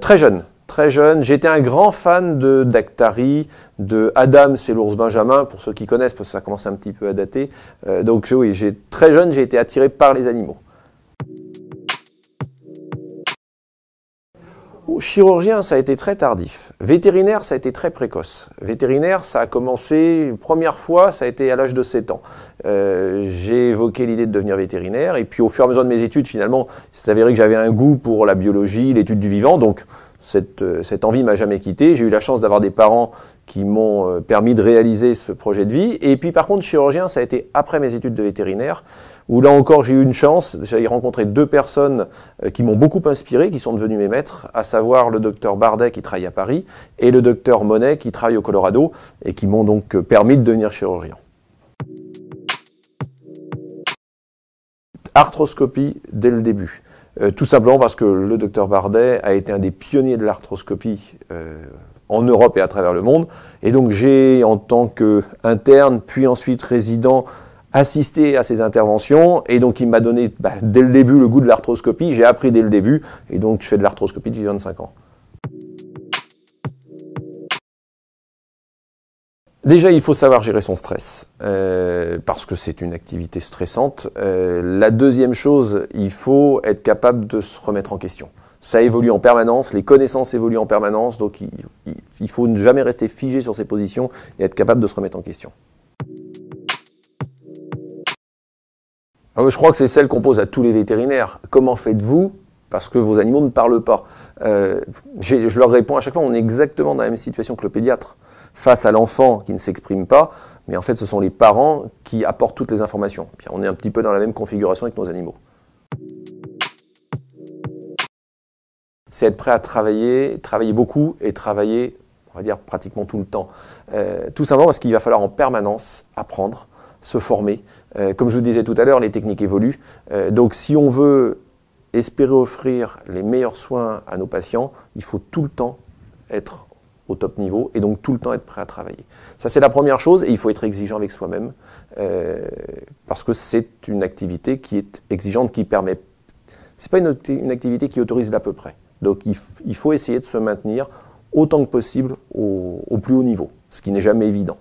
Très jeune. Très jeune, j'étais un grand fan de Daktari, de Adams et l'ours Benjamin, pour ceux qui connaissent, parce que ça commence un petit peu à dater. Donc oui, très jeune, j'ai été attiré par les animaux. Chirurgien, ça a été très tardif. Vétérinaire, ça a été très précoce. Vétérinaire, ça a commencé, première fois, ça a été à l'âge de 7 ans. J'ai évoqué l'idée de devenir vétérinaire, et puis au fur et à mesure de mes études, finalement, c'est avéré que j'avais un goût pour la biologie, l'étude du vivant, donc cette envie m'a jamais quitté. J'ai eu la chance d'avoir des parents qui m'ont permis de réaliser ce projet de vie. Et puis par contre, chirurgien, ça a été après mes études de vétérinaire, où là encore j'ai eu une chance. J'ai rencontré deux personnes qui m'ont beaucoup inspiré, qui sont devenues mes maîtres, à savoir le docteur Bardet qui travaille à Paris et le docteur Monet qui travaille au Colorado et qui m'ont donc permis de devenir chirurgien. Arthroscopie dès le début. Tout simplement parce que le docteur Bardet a été un des pionniers de l'arthroscopie en Europe et à travers le monde. Et donc j'ai, en tant qu'interne, puis ensuite résident, assisté à ses interventions. Et donc il m'a donné dès le début le goût de l'arthroscopie. J'ai appris dès le début. Et donc je fais de l'arthroscopie depuis 25 ans. Déjà, il faut savoir gérer son stress, parce que c'est une activité stressante. La deuxième chose, il faut être capable de se remettre en question. Ça évolue en permanence, les connaissances évoluent en permanence, donc il faut ne jamais rester figé sur ses positions et être capable de se remettre en question. Alors, je crois que c'est celle qu'on pose à tous les vétérinaires. Comment faites-vous parce que vos animaux ne parlent pas? Je leur réponds à chaque fois, on est exactement dans la même situation que le pédiatre. Face à l'enfant qui ne s'exprime pas, mais en fait ce sont les parents qui apportent toutes les informations. Puis on est un petit peu dans la même configuration avec nos animaux. C'est être prêt à travailler beaucoup et travailler, on va dire, pratiquement tout le temps. Tout simplement parce qu'il va falloir en permanence apprendre, se former. Comme je vous disais tout à l'heure, les techniques évoluent. Donc si on veut espérer offrir les meilleurs soins à nos patients, il faut tout le temps être au top niveau et donc tout le temps être prêt à travailler. Ça c'est la première chose et il faut être exigeant avec soi-même parce que c'est une activité qui est exigeante, qui permet... C'est pas une activité qui autorise d'à peu près. Donc il faut essayer de se maintenir autant que possible au plus haut niveau, ce qui n'est jamais évident.